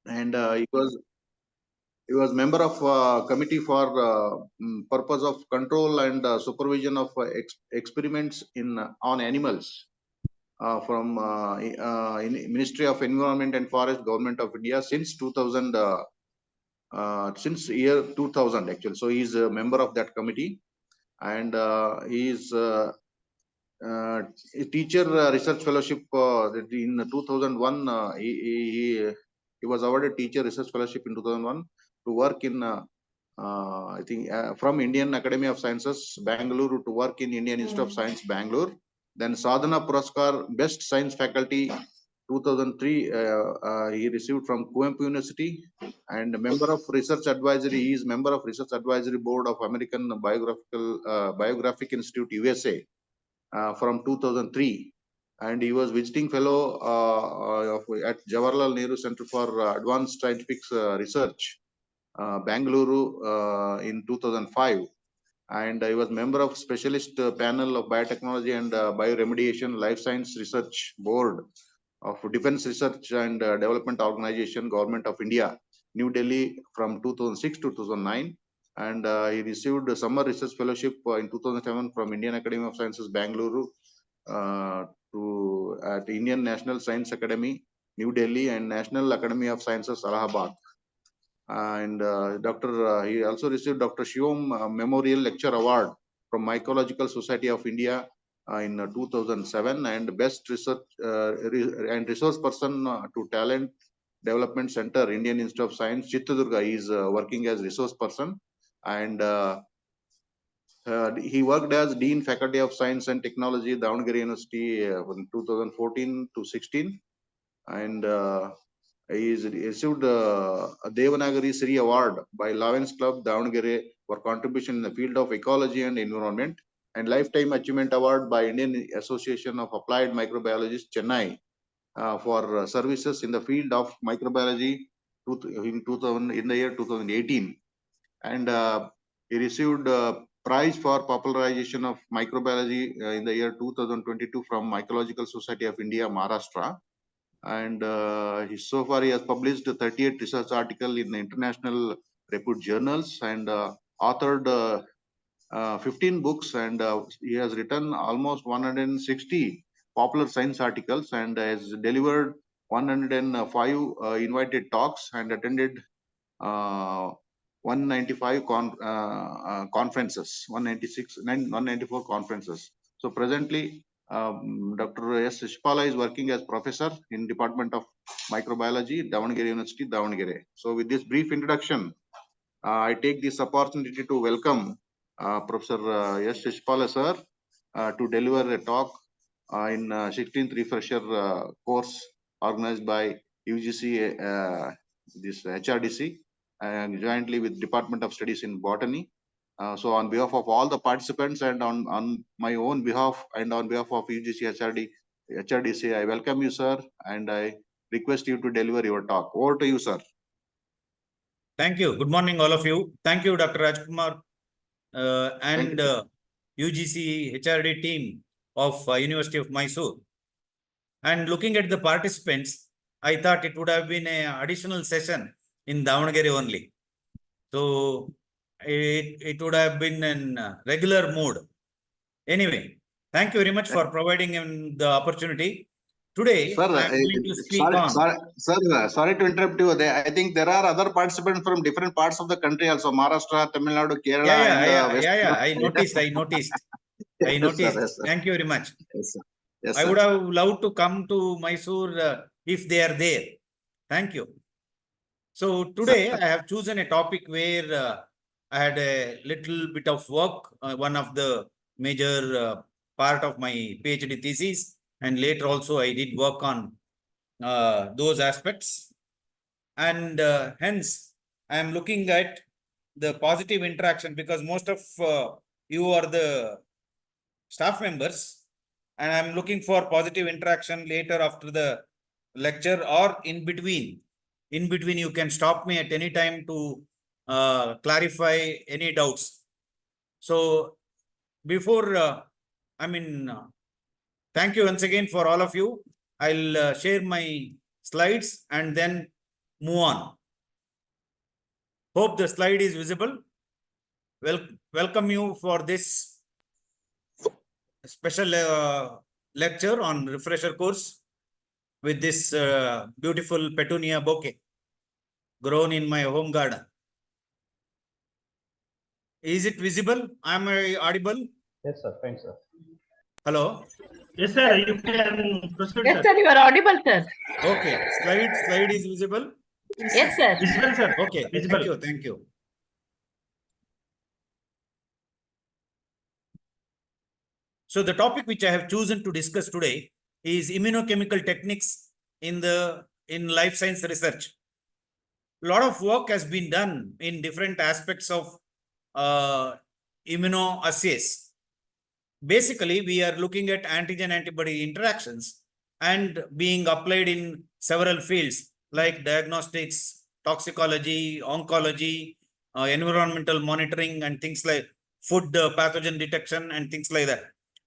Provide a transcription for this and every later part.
and he was member of committee for purpose of control and supervision of experiments in on animals from in Ministry of Environment and Forest, Government of India since 2000, since year 2000 actually. So he is a member of that committee, and he is a teacher research fellowship in 2001. He was awarded teacher research fellowship in 2001 to work in I think from Indian Academy of Sciences, Bangalore, to work in Indian Institute of Science, Bangalore. Then Sadhana Puraskar, Best Science Faculty, 2003, he received from Kuempu University, and member of Research Advisory. He is member of Research Advisory Board of American Biographic Institute, USA, from 2003. And he was visiting fellow at Jawaharlal Nehru Center for Advanced Scientific Research, Bangalore, in 2005, and I was member of specialist panel of biotechnology and bioremediation life science research board of Defense Research and Development Organization, Government of India, New Delhi, from 2006 to 2009. And he received a summer research fellowship in 2007 from Indian Academy of Sciences, Bangalore, to at Indian National Science Academy, New Delhi, and National Academy of Sciences, Allahabad. And he also received Dr. Shivam Memorial Lecture Award from Microbiological Society of India in 2007, and Best Research and Resource Person to Talent Development Center, Indian Institute of Science, Chittadurga. He is working as resource person, and he worked as Dean Faculty of Science and Technology, Davangere University, from 2014 to 16, and he is received a Devanagari Sri Award by Lions Club, Davangere, for contribution in the field of ecology and environment, and Lifetime Achievement Award by Indian Association of Applied Microbiologists, Chennai, for services in the field of microbiology in the year 2018. And he received prize for popularization of microbiology in the year 2022 from Microbiological Society of India, Maharashtra. And so far he has published 38 research articles in the international reputed journals, and authored 15 books, and he has written almost 160 popular science articles, and has delivered 105 invited talks, and attended 195 conferences, 194 conferences. So presently, Dr. S. Shishupala is working as professor in Department of Microbiology, Davangere University, Davangere. So with this brief introduction, I take this opportunity to welcome Professor S. Shishupala sir to deliver a talk in 16th refresher course organized by UGC, this HRDC, and jointly with Department of Studies in Botany. So on behalf of all the participants, and on my own behalf, and on behalf of UGC-HRDC, I welcome you, sir, and I request you to deliver your talk. Over to you, sir. Thank you. Good morning, all of you. Thank you, Dr. Rajkumar, and UGC-HRD team of University of Mysore. And looking at the participants, I thought it would have been an additional session in Davangere only. So it would have been in regular mode. Anyway, thank you very much for providing him the opportunity. Today, Sir, I am going to speak on. Sorry to interrupt you. I think there are other participants from different parts of the country also, Maharashtra, Tamil Nadu, Kerala, Yeah. I noticed. Yes, Thank you very much. Yes, sir. Yes, I would have loved to come to Mysore if they are there. Thank you. So today I have chosen a topic where I had a little bit of work, one of the major part of my PhD thesis, and later also I did work on those aspects. And hence I am looking at the positive interaction, because most of you are the staff members, and I'm looking for positive interaction later after the lecture or in between. In between, you can stop me at any time to clarify any doubts. So before, thank you once again for all of you. I'll share my slides and then move on. Hope the slide is visible. Welcome you for this special lecture on refresher course with this beautiful petunia bouquet grown in my home garden. Is it visible? Am I audible? Yes, sir. Fine, sir. Hello? Yes, sir. You can proceed, Yes, sir. sir, you are audible, sir. Okay. Slide is visible? Yes, sir. Visible, sir. Okay. Visible. Thank you. So the topic which I have chosen to discuss today is immunochemical techniques in life science research. A lot of work has been done in different aspects of immunoassays. Basically, we are looking at antigen-antibody interactions and being applied in several fields like diagnostics, toxicology, oncology, environmental monitoring, and things like food pathogen detection and things like that.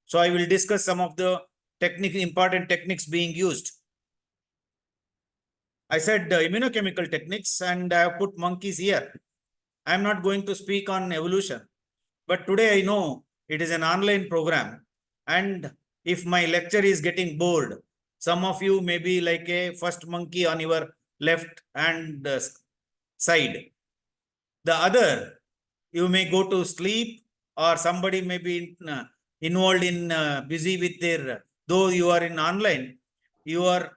So I will discuss some of the important techniques being used. I said immunochemical techniques, and I have put monkeys here. I'm not going to speak on evolution, but today I know it is an online program, and if my lecture is getting bored, some of you may be like a first monkey on your left hand side. The other, you may go to sleep, or somebody may be involved in busy with their, though you are in online, you are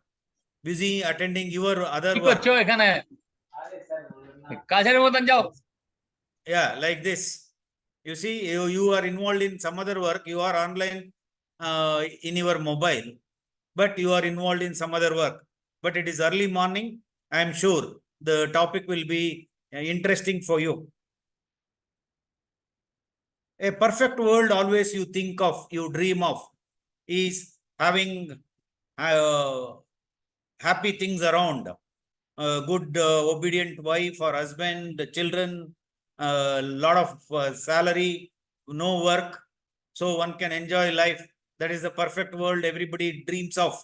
busy attending your other work. Yeah, like this. You see, you are involved in some other work, you are online in your mobile, but you are involved in some other work. But it is early morning. I am sure the topic will be interesting for you. A perfect world always you think of, you dream of, is having happy things around. Good, obedient wife or husband, children, a lot of salary, no work. So one can enjoy life. That is the perfect world everybody dreams of.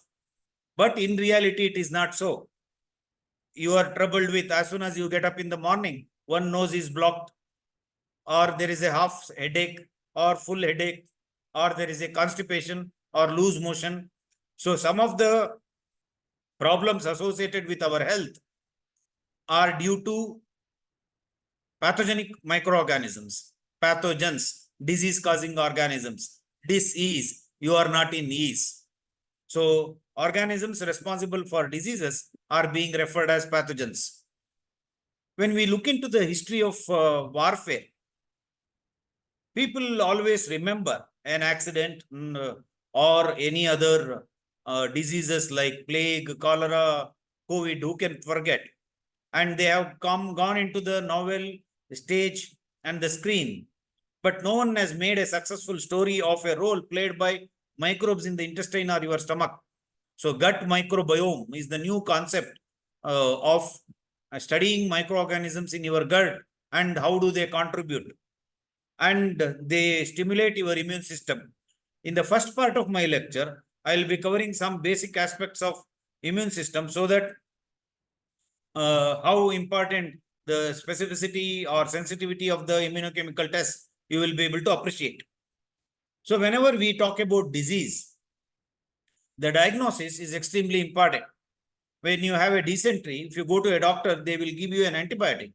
But in reality, it is not so. You are troubled with, as soon as you get up in the morning, one nose is blocked, or there is a half headache, or full headache, or there is a constipation or loose motion. So some of the problems associated with our health are due to pathogenic microorganisms, pathogens, disease-causing organisms. Disease, you are not in ease. So organisms responsible for diseases are being referred as pathogens. When we look into the history of warfare, people always remember an accident or any other diseases like plague, cholera, COVID, who can forget? And they have gone into the novel stage and the screen. But no one has made a successful story of a role played by microbes in the intestine or your stomach. So gut microbiome is the new concept of studying microorganisms in your gut and how do they contribute. And they stimulate your immune system. In the first part of my lecture, I will be covering some basic aspects of immune system so that how important the specificity or sensitivity of the immunochemical test you will be able to appreciate. So whenever we talk about disease, the diagnosis is extremely important. When you have a dysentery, if you go to a doctor, they will give you an antibiotic.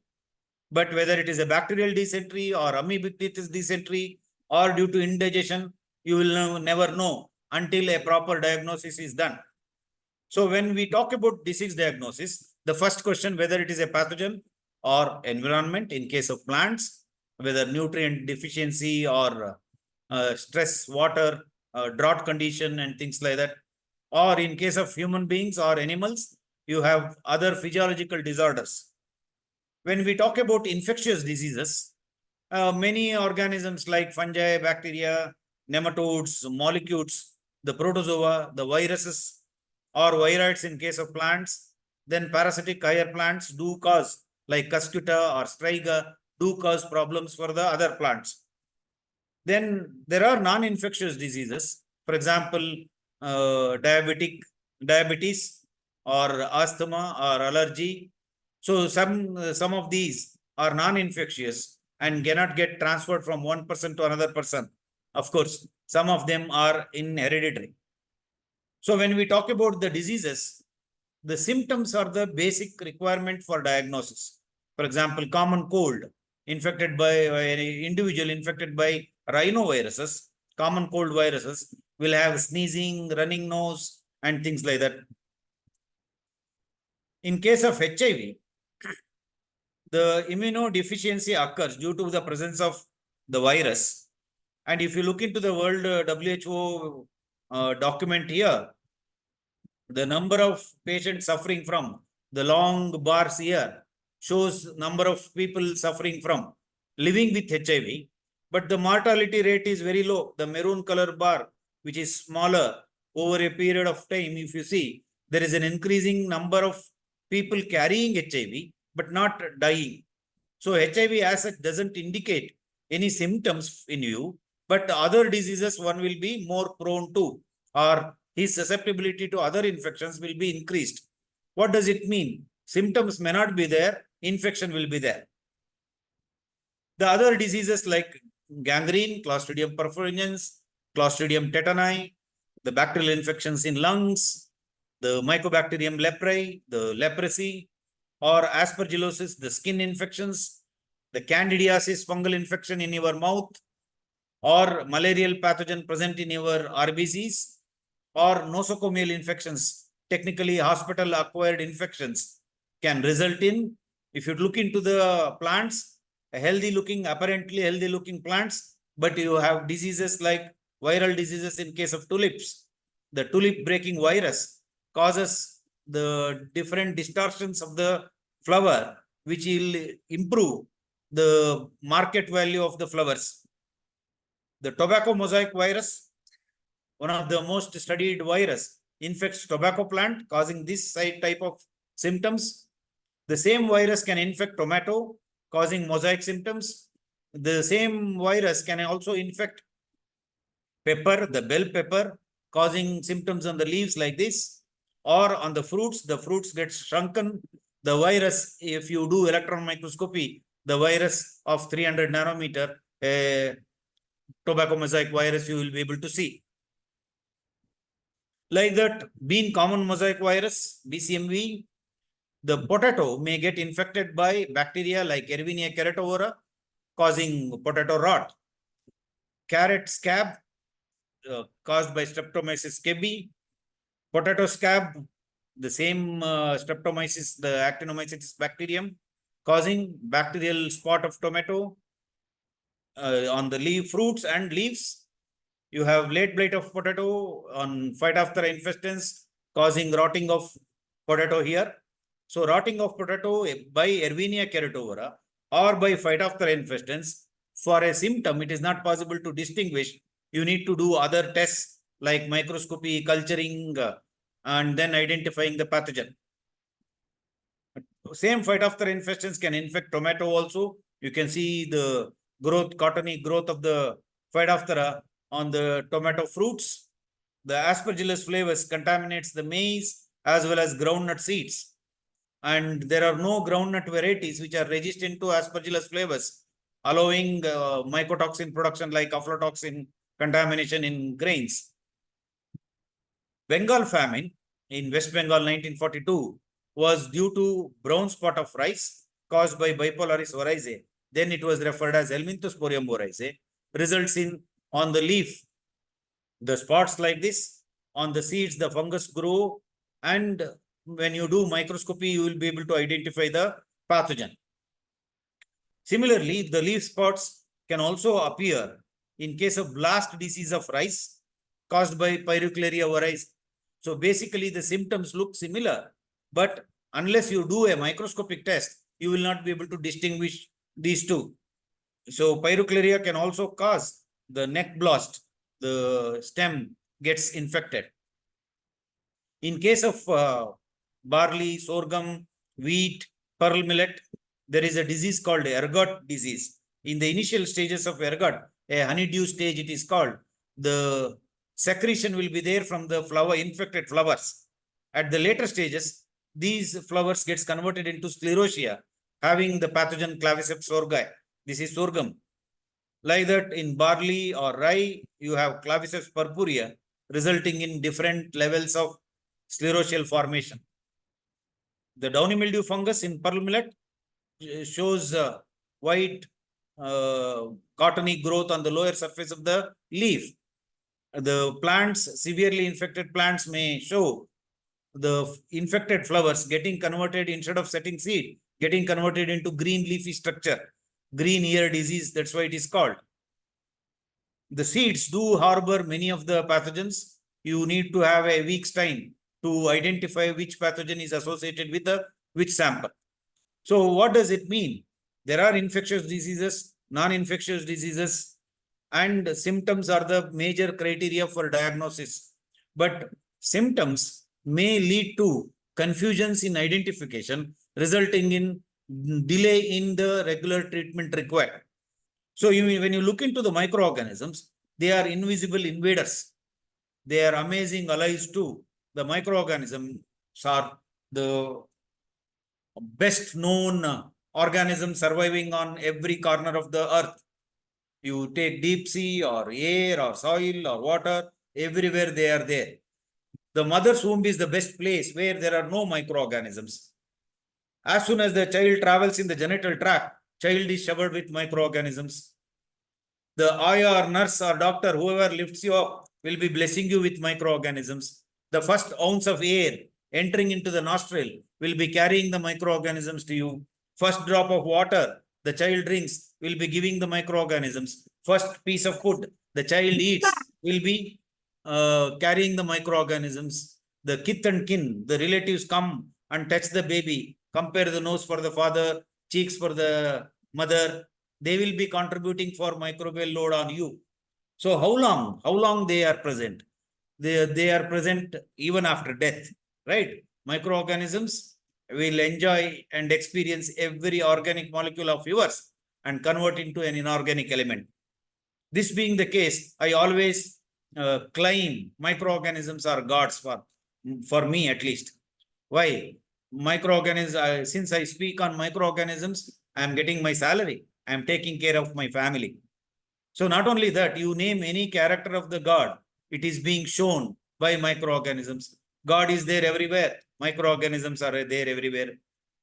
But whether it is a bacterial dysentery or amoebic dysentery or due to indigestion, you will never know until a proper diagnosis is done. So when we talk about disease diagnosis, the first question, whether it is a pathogen or environment in case of plants, whether nutrient deficiency or stress, water, drought condition and things like that. Or in case of human beings or animals, you have other physiological disorders. When we talk about infectious diseases, many organisms like fungi, bacteria, nematodes, molecules, the protozoa, the viruses or viroids in case of plants, then parasitic higher plants do cause, like cuscuta or striga, do cause problems for the other plants. Then there are non-infectious diseases, for example, diabetes or asthma or allergy So some of these are non-infectious and cannot get transferred from one person to another person. Of course, some of them are hereditary. So when we talk about the diseases, the symptoms are the basic requirement for diagnosis. For example, common cold infected by an individual infected by rhinoviruses, common cold viruses will have sneezing, running nose, and things like that. In case of HIV, the immunodeficiency occurs due to the presence of the virus. And if you look into the World WHO document here, the number of patients suffering from the long bars here shows number of people suffering from living with HIV, but the mortality rate is very low. The maroon color bar, which is smaller over a period of time, if you see, there is an increasing number of people carrying HIV, but not dying. So HIV as such doesn't indicate any symptoms in you, but other diseases one will be more prone to, or his susceptibility to other infections will be increased. What does it mean? Symptoms may not be there, infection will be there. The other diseases like gangrene, Clostridium perfringens, Clostridium tetani, the bacterial infections in lungs, the Mycobacterium leprae, the leprosy, or aspergillosis, the skin infections, the candidiasis, fungal infection in your mouth, or malarial pathogen present in your RBCs, or nosocomial infections, technically hospital acquired infections, can result in, if you look into the plants, apparently healthy looking plants, but you have diseases like viral diseases in case of tulips. The tulip breaking virus causes the different distortions of the flower, which will improve the market value of the flowers. The tobacco mosaic virus, one of the most studied virus, infects tobacco plant, causing this type of symptoms. The same virus can infect tomato, causing mosaic symptoms. The same virus can also infect pepper, the bell pepper, causing symptoms on the leaves like this, or on the fruits get shrunken. The virus, if you do electron microscopy, the virus of 300 nanometer, tobacco mosaic virus, you will be able to see. Like that, bean common mosaic virus, BCMV, the potato may get infected by bacteria like Erwinia keratopora, causing potato rot. Carrot scab, caused by Streptomyces cebi. Potato scab, the same Streptomyces, the actinomycetes bacterium, causing bacterial spot of tomato on the leaf, fruits and leaves. You have late blight of potato on Phytophthora infestans, causing rotting of potato here. So rotting of potato by Erwinia keratopora or by Phytophthora infestans, for a symptom, it is not possible to distinguish. You need to do other tests like microscopy, culturing, and then identifying the pathogen. Same Phytophthora infestans can infect tomato also. You can see the growth, cottony growth of the Phytophthora on the tomato fruits. The Aspergillus flavus contaminates the maize as well as groundnut seeds. And there are no groundnut varieties which are resistant to Aspergillus flavus, allowing mycotoxin production like aflatoxin contamination in grains. Bengal famine in West Bengal 1942 was due to brown spot of rice caused by Bipolaris oryzae. Then it was referred as Helminthosporium oryzae. Results in, on the leaf, the spots like this. On the seeds, the fungus grow, and when you do microscopy, you will be able to identify the pathogen. Similarly, the leaf spots can also appear in case of blast disease of rice caused by Pyroclaria oryzae. So basically, the symptoms look similar, but unless you do a microscopic test, you will not be able to distinguish these two. So Pyroclaria can also cause the neck blast, the stem gets infected. In case of barley, sorghum, wheat, pearl millet, there is a disease called ergot disease. In the initial stages of ergot, a honeydew stage it is called, the secretion will be there from the flower, infected flowers. At the later stages, these flowers gets converted into sclerotia, having the pathogen Claviceps sorghum. This is sorghum. Like that, in barley or rye, you have Claviceps purpurea, resulting in different levels of sclerotial formation. The downy mildew fungus in pearl millet shows white cottony growth on the lower surface of the leaf. The plants, severely infected plants, may show the infected flowers getting converted, instead of setting seed, getting converted into green leafy structure. Green ear disease, that's why it is called. The seeds do harbor many of the pathogens. You need to have a week's time to identify which pathogen is associated with which sample. So what does it mean? There are infectious diseases, non-infectious diseases, and symptoms are the major criteria for diagnosis. But symptoms may lead to confusions in identification, resulting in delay in the regular treatment required. So when you look into the microorganisms, they are invisible invaders. They are amazing allies too. The microorganisms are the best known organism surviving on every corner of the earth. You take deep sea or air or soil or water, everywhere they are there. The mother's womb is the best place where there are no microorganisms. As soon as the child travels in the genital tract, child is showered with microorganisms. The ayah or nurse or doctor, whoever lifts you up, will be blessing you with microorganisms. The first ounce of air entering into the nostril will be carrying the microorganisms to you. First drop of water the child drinks will be giving the microorganisms. First piece of food the child eats will be carrying the microorganisms. The kith and kin, the relatives come and touch the baby, compare the nose for the father, cheeks for the mother. They will be contributing for microbial load on you. So how long they are present? They are present even after death, right? Microorganisms will enjoy and experience every organic molecule of yours and convert into an inorganic element. This being the case, I always claim microorganisms are gods for me at least. Why? Microorganisms, since I speak on microorganisms, I am getting my salary. I am taking care of my family. So not only that, you name any character of the God, it is being shown by microorganisms. God is there everywhere. Microorganisms are there everywhere.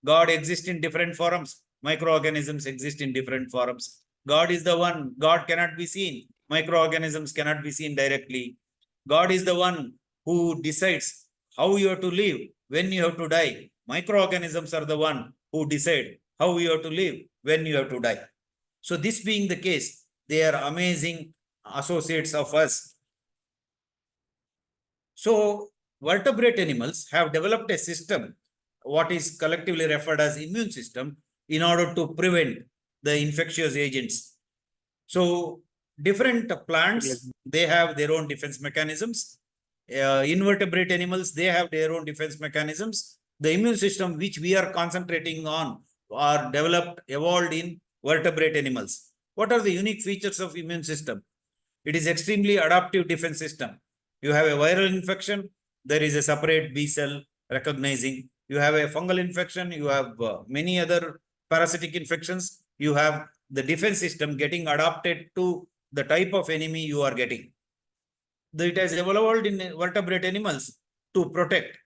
God exists in different forms. Microorganisms exist in different forms. God is the one. God cannot be seen. Microorganisms cannot be seen directly. God is the one who decides how you have to live, when you have to die. Microorganisms are the one who decide how you have to live, when you have to die. So this being the case, they are amazing associates of us. So vertebrate animals have developed a system, what is collectively referred as immune system, in order to prevent the infectious agents. So different plants, they have their own defense mechanisms. Invertebrate animals, they have their own defense mechanisms. The immune system which we are concentrating on are developed, evolved in vertebrate animals. What are the unique features of immune system? It is extremely adaptive defense system. You have a viral infection, there is a separate B cell recognizing. You have a fungal infection, you have many other parasitic infections. You have the defense system getting adapted to the type of enemy you are getting. It has evolved in vertebrate animals to protect.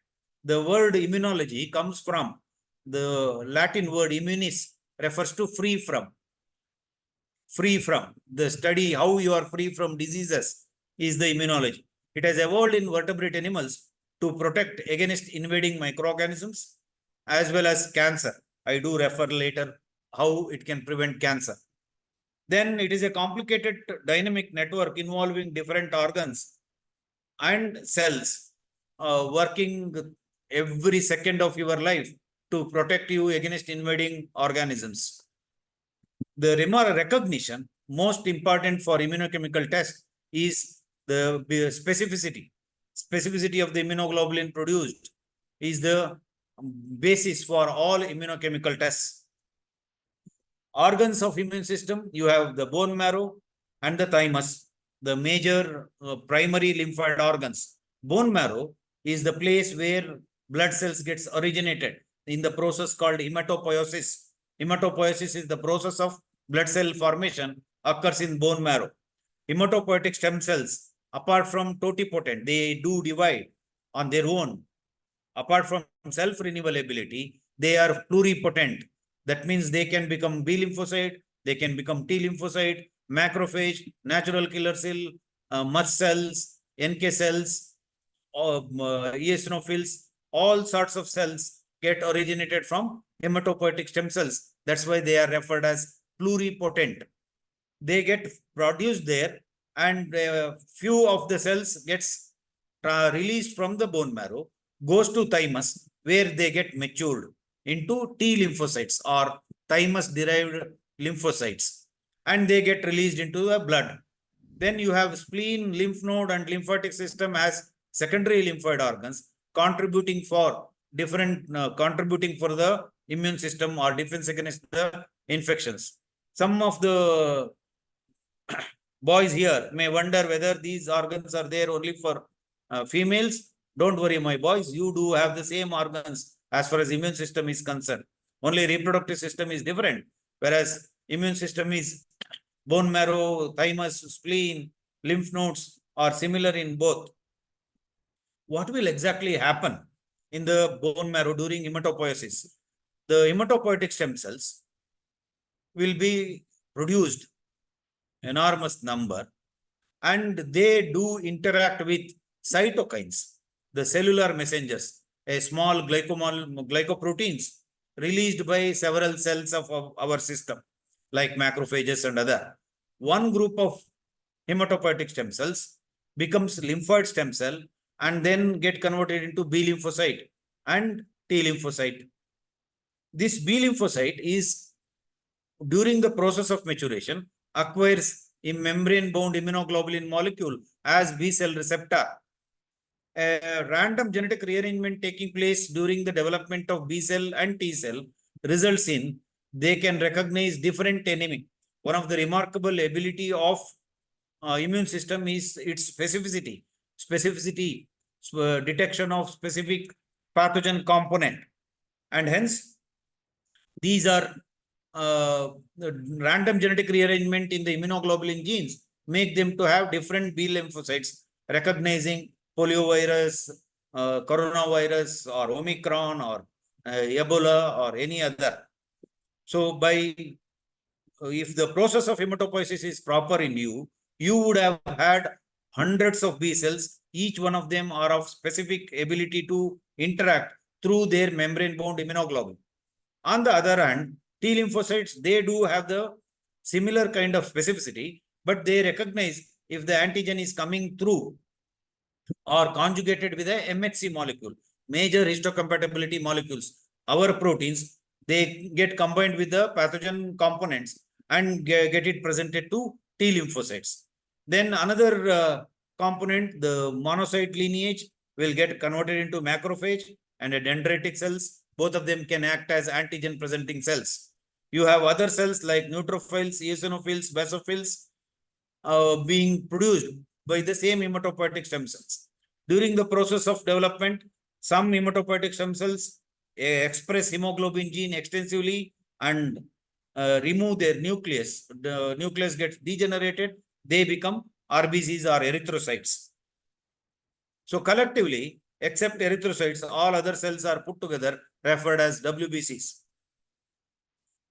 The word immunology comes from the Latin word immunis, refers to free from. Free from. The study how you are free from diseases is the immunology. It has evolved in vertebrate animals to protect against invading microorganisms as well as cancer. I do refer later how it can prevent cancer. Then it is a complicated dynamic network involving different organs and cells working every second of your life to protect you against invading organisms. The recognition, most important for immunochemical test, is the specificity. Specificity of the immunoglobulin produced is the basis for all immunochemical tests. Organs of immune system, you have the bone marrow and the thymus, the major primary lymphoid organs. Bone marrow is the place where blood cells gets originated in the process called hematopoiesis. Hematopoiesis is the process of blood cell formation occurs in bone marrow. Hematopoietic stem cells, apart from totipotent, they do divide on their own. Apart from self-renewal ability, they are pluripotent. That means they can become B lymphocyte, they can become T lymphocyte, macrophage, natural killer cell, mast cells, NK cells, eosinophils, all sorts of cells get originated from hematopoietic stem cells. That's why they are referred as pluripotent. They get produced there, and few of the cells gets released from the bone marrow, goes to thymus, where they get matured into T lymphocytes or thymus derived lymphocytes, and they get released into the blood. Then you have spleen, lymph node, and lymphatic system as secondary lymphoid organs, contributing for contributing for the immune system or defense against the infections. Some of the boys here may wonder whether these organs are there only for females. Don't worry, my boys, you do have the same organs as far as immune system is concerned. Only reproductive system is different, whereas immune system is bone marrow, thymus, spleen, lymph nodes are similar in both. What will exactly happen in the bone marrow during hematopoiesis? The hematopoietic stem cells will be produced enormous number, and they do interact with cytokines, the cellular messengers, a small glycoproteins released by several cells of our system, like macrophages and other. One group of hematopoietic stem cells becomes lymphoid stem cell and then get converted into B lymphocyte and T lymphocyte. This B lymphocyte is, during the process of maturation, acquires a membrane-bound immunoglobulin molecule as B cell receptor. A random genetic rearrangement taking place during the development of B cell and T cell results in they can recognize different enemy. One of the remarkable ability of immune system is its specificity. Detection of specific pathogen component, and hence these are random genetic rearrangement in the immunoglobulin genes make them to have different B lymphocytes recognizing poliovirus, coronavirus, or Omicron, or Ebola, or any other. So if the process of hematopoiesis is proper in you, you would have had hundreds of B cells. Each one of them are of specific ability to interact through their membrane-bound immunoglobulin. On the other hand, T lymphocytes, they do have the similar kind of specificity, but they recognize if the antigen is coming through or conjugated with a MHC molecule, major histocompatibility molecules. Our proteins, they get combined with the pathogen components and get it presented to T lymphocytes. Then another component, the monocyte lineage, will get converted into macrophage and a dendritic cells. Both of them can act as antigen presenting cells. You have other cells like neutrophils, eosinophils, basophils being produced by the same hematopoietic stem cells. During the process of development, some hematopoietic stem cells express hemoglobin gene extensively and remove their nucleus. The nucleus gets degenerated. They become RBCs or erythrocytes. So collectively, except erythrocytes, all other cells are put together, referred as WBCs.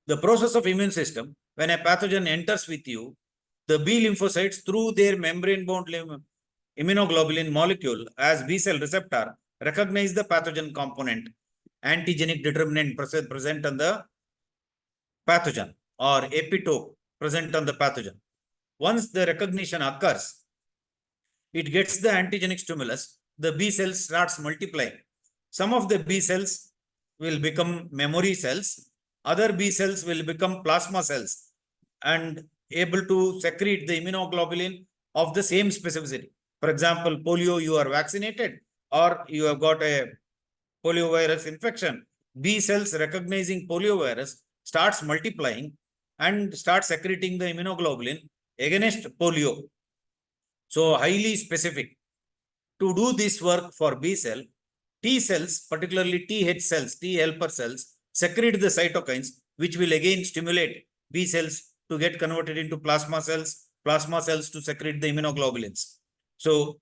The process of immune system, when a pathogen enters with you, the B lymphocytes, through their membrane-bound immunoglobulin molecule as B cell receptor, recognize the pathogen component, antigenic determinant present on the pathogen, or epitope present on the pathogen. Once the recognition occurs, it gets the antigenic stimulus, the B cells starts multiplying. Some of the B cells will become memory cells, other B cells will become plasma cells and able to secrete the immunoglobulin of the same specificity. For example, polio, you are vaccinated or you have got a poliovirus infection. B cells recognizing poliovirus starts multiplying and starts secreting the immunoglobulin against polio. So highly specific. To do this work for B cell, T cells, particularly TH cells, T helper cells, secrete the cytokines, which will again stimulate B cells to get converted into plasma cells to secrete the immunoglobulins. So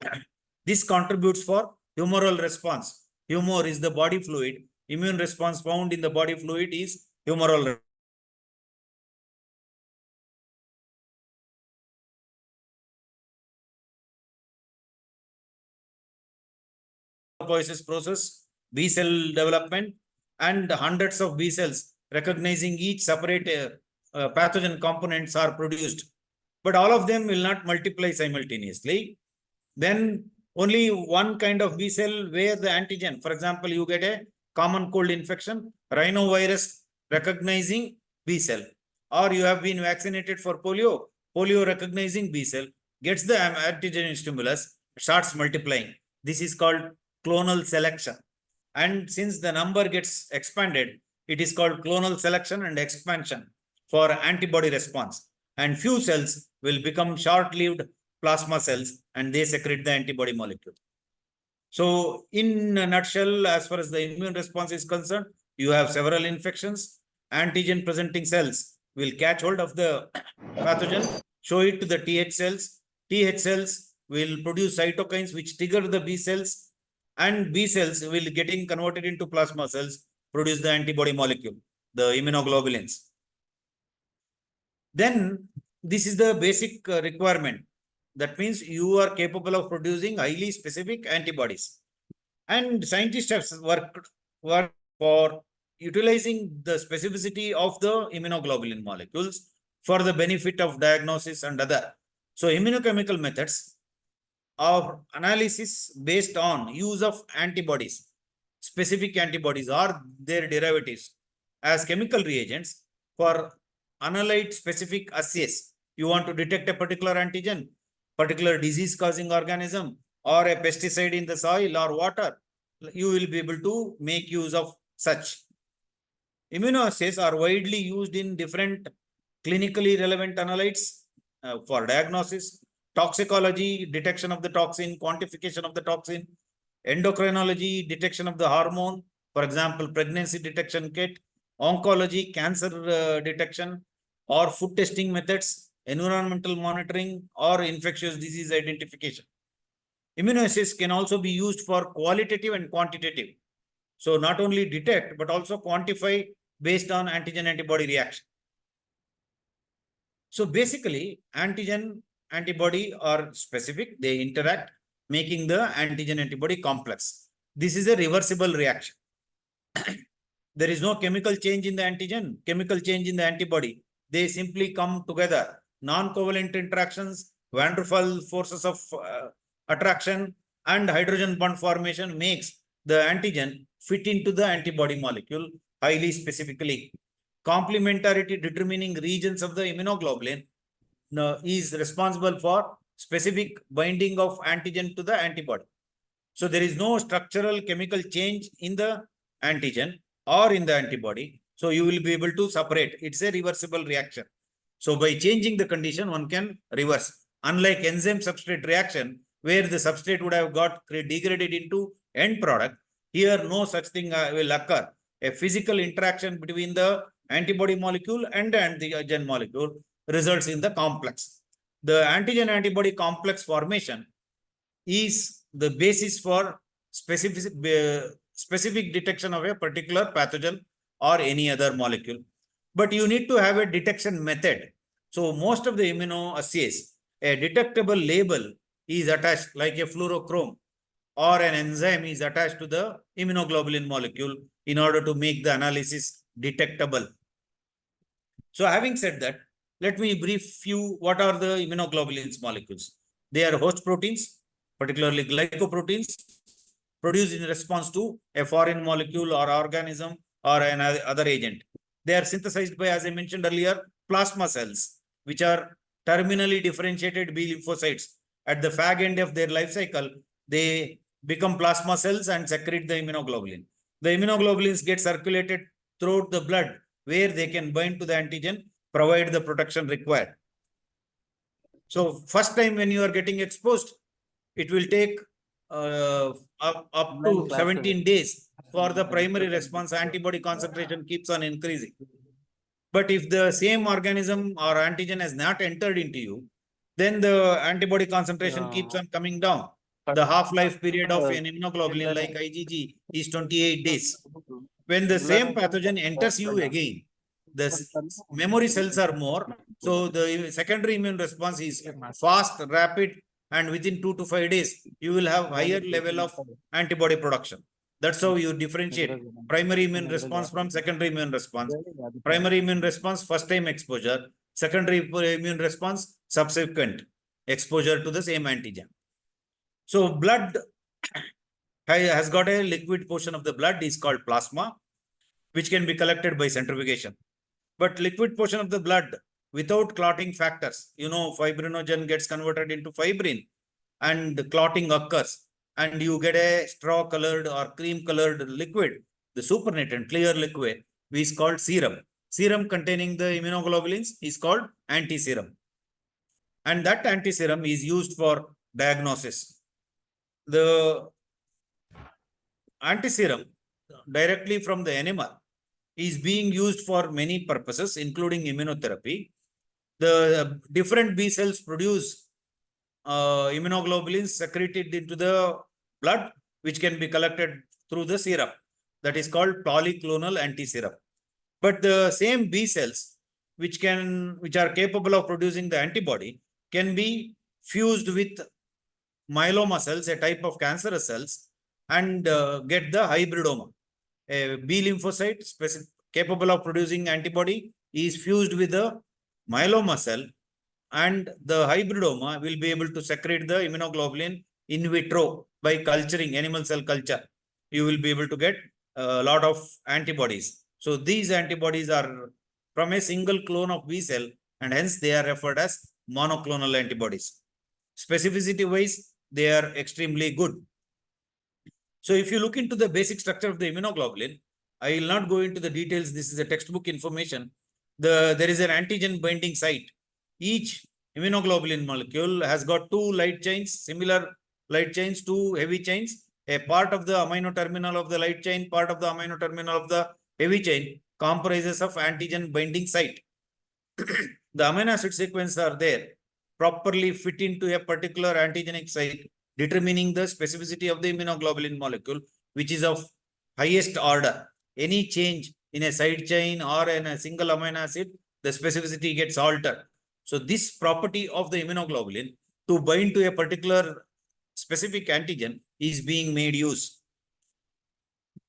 this contributes for humoral response. Humor is the body fluid. Immune response found in the body fluid is humoral. Process, B cell development, and hundreds of B cells recognizing each separate pathogen components are produced. But all of them will not multiply simultaneously. Then only one kind of B cell where the antigen, for example, you get a common cold infection, rhinovirus recognizing B cell, or you have been vaccinated for polio, polio recognizing B cell, gets the antigen stimulus, starts multiplying. This is called clonal selection. And since the number gets expanded, it is called clonal selection and expansion for antibody response. And few cells will become short-lived plasma cells and they secrete the antibody molecule. So in a nutshell, as far as the immune response is concerned, you have several infections. Antigen presenting cells will catch hold of the pathogen, show it to the TH cells. TH cells will produce cytokines which trigger the B cells, and B cells will getting converted into plasma cells, produce the antibody molecule, the immunoglobulins. Then this is the basic requirement. That means you are capable of producing highly specific antibodies. And scientists have worked for utilizing the specificity of the immunoglobulin molecules for the benefit of diagnosis and other. So immunochemical methods of analysis based on use of antibodies, specific antibodies or their derivatives as chemical reagents for analyte specific assays. You want to detect a particular antigen, particular disease causing organism, or a pesticide in the soil or water, you will be able to make use of such. Immunoassays are widely used in different clinically relevant analytes for diagnosis, toxicology, detection of the toxin, quantification of the toxin, endocrinology, detection of the hormone, for example, pregnancy detection kit, oncology, cancer detection, or food testing methods, environmental monitoring, or infectious disease identification. Immunoassays can also be used for qualitative and quantitative. So not only detect, but also quantify based on antigen-antibody reaction. So basically, antigen, antibody are specific, they interact, making the antigen-antibody complex. This is a reversible reaction. There is no chemical change in the antigen, chemical change in the antibody. They simply come together. Non-covalent interactions, van der Waals forces of attraction and hydrogen bond formation makes the antigen fit into the antibody molecule highly specifically. Complementarity determining regions of the immunoglobulin is responsible for specific binding of antigen to the antibody. So there is no structural chemical change in the antigen or in the antibody. So you will be able to separate. It's a reversible reaction. So by changing the condition, one can reverse. Unlike enzyme substrate reaction, where the substrate would have got degraded into end product, here no such thing will occur. A physical interaction between the antibody molecule and the antigen molecule results in the complex. The antigen-antibody complex formation is the basis for specific detection of a particular pathogen or any other molecule. But you need to have a detection method. So most of the immunoassays, a detectable label is attached like a fluorochrome, or an enzyme is attached to the immunoglobulin molecule in order to make the analysis detectable. So having said that, let me brief you what are the immunoglobulins molecules. They are host proteins, particularly glycoproteins, produced in response to a foreign molecule or organism or another agent. They are synthesized by, as I mentioned earlier, plasma cells, which are terminally differentiated B lymphocytes. At the fag end of their life cycle, they become plasma cells and secrete the immunoglobulin. The immunoglobulins get circulated throughout the blood where they can bind to the antigen, provide the protection required. So first time when you are getting exposed, it will take up to 17 days for the primary response, antibody concentration keeps on increasing. But if the same organism or antigen has not entered into you, then the antibody concentration keeps on coming down. The half-life period of an immunoglobulin like IgG is 28 days. When the same pathogen enters you again, the memory cells are more. So the secondary immune response is fast, rapid, and within 2 to 5 days, you will have higher level of antibody production. That's how you differentiate primary immune response from secondary immune response. Primary immune response, first time exposure. Secondary immune response, subsequent exposure to the same antigen. So blood has got a liquid portion of the blood is called plasma, which can be collected by centrifugation. But liquid portion of the blood without clotting factors, fibrinogen gets converted into fibrin and clotting occurs and you get a straw colored or cream colored liquid, the supernatant clear liquid is called serum. Serum containing the immunoglobulins is called antiserum. And that antiserum is used for diagnosis. The antiserum directly from the animal is being used for many purposes, including immunotherapy. The different B cells produce immunoglobulins secreted into the blood, which can be collected through the serum. That is called polyclonal antiserum. But the same B cells, which are capable of producing the antibody, can be fused with myeloma cells, a type of cancerous cells, and get the hybridoma. A B lymphocyte capable of producing antibody is fused with the myeloma cell, and the hybridoma will be able to secrete the immunoglobulin in vitro by culturing animal cell culture. You will be able to get a lot of antibodies. So these antibodies are from a single clone of B cell, and hence they are referred as monoclonal antibodies. Specificity wise, they are extremely good. So if you look into the basic structure of the immunoglobulin, I will not go into the details. This is a textbook information. There is an antigen binding site. Each immunoglobulin molecule has got two light chains, similar light chains, two heavy chains. A part of the amino terminal of the light chain, part of the amino terminal of the heavy chain comprises of antigen binding site. The amino acid sequence are there, properly fit into a particular antigenic site, determining the specificity of the immunoglobulin molecule, which is of highest order. Any change in a side chain or in a single amino acid, the specificity gets altered. So this property of the immunoglobulin to bind to a particular specific antigen is being made use.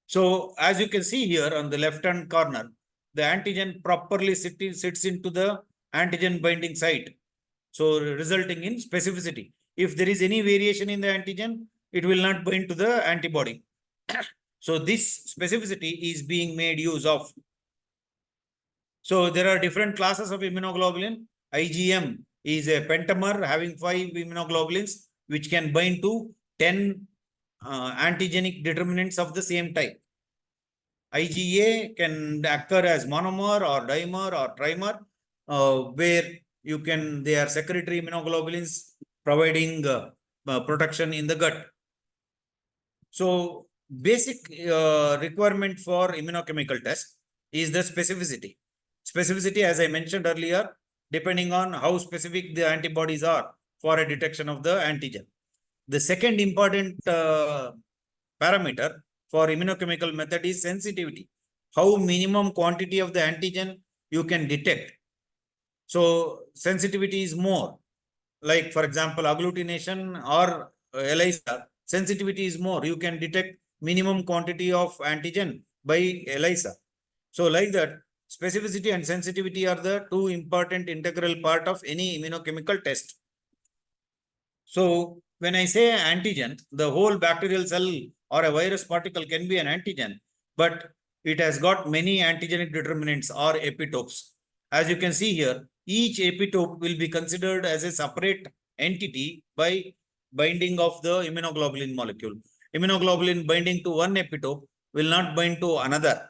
So as you can see here on the left-hand corner, the antigen properly sits into the antigen binding site. So resulting in specificity. If there is any variation in the antigen, it will not bind to the antibody. So this specificity is being made use of. So there are different classes of immunoglobulin. IgM is a pentamer having 5 immunoglobulins, which can bind to 10 antigenic determinants of the same type. IgA can occur as monomer or dimer or trimer, where they are secretory immunoglobulins providing protection in the gut. So basic requirement for immunochemical test is the specificity. Specificity, as I mentioned earlier, depending on how specific the antibodies are for a detection of the antigen. The second important parameter for immunochemical method is sensitivity. How minimum quantity of the antigen you can detect. So sensitivity is more. Like for example, agglutination or ELISA, sensitivity is more. You can detect minimum quantity of antigen by ELISA. So like that, specificity and sensitivity are the two important integral part of any immunochemical test. So when I say antigen, the whole bacterial cell or a virus particle can be an antigen, but it has got many antigenic determinants or epitopes. As you can see here, each epitope will be considered as a separate entity by binding of the immunoglobulin molecule. Immunoglobulin binding to one epitope will not bind to another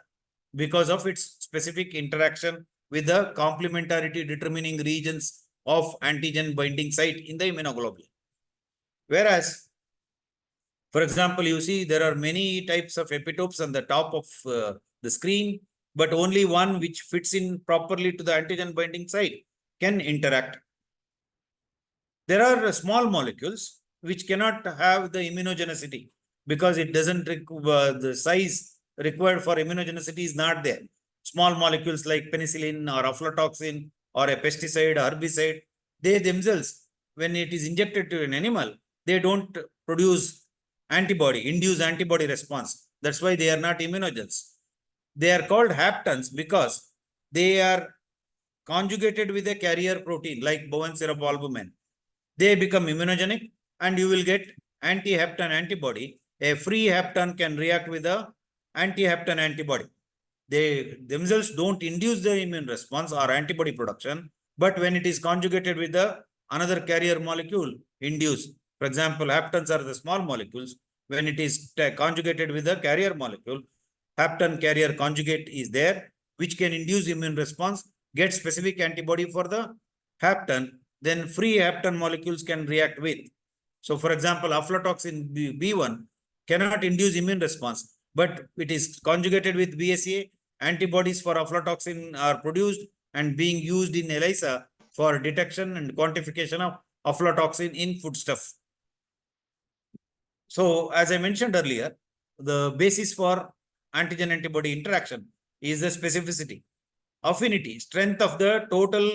because of its specific interaction with the complementarity determining regions of antigen binding site in the immunoglobulin. Whereas For example, you see there are many types of epitopes on the top of the screen, but only one which fits in properly to the antigen binding site can interact. There are small molecules which cannot have the immunogenicity because it doesn't require the size required for immunogenicity is not there. Small molecules like penicillin or aflatoxin or a pesticide or herbicide, they themselves, when it is injected to an animal, they don't produce antibody, induce antibody response. That's why they are not immunogens. They are called haptons because they are conjugated with a carrier protein like bovine seroalbumin. They become immunogenic and you will get anti-hapton antibody. A free hapton can react with a anti-hapton antibody. They themselves don't induce the immune response or antibody production, but when it is conjugated with the another carrier molecule, induce. For example, haptons are the small molecules. When it is conjugated with the carrier molecule, hapton carrier conjugate is there, which can induce immune response, get specific antibody for the hapton, then free hapton molecules can react with. So, for example, aflatoxin B1 cannot induce immune response, but it is conjugated with BSA. Antibodies for aflatoxin are produced and being used in ELISA for detection and quantification of aflatoxin in foodstuff. So, as I mentioned earlier, the basis for antigen-antibody interaction is the specificity, affinity, strength of the total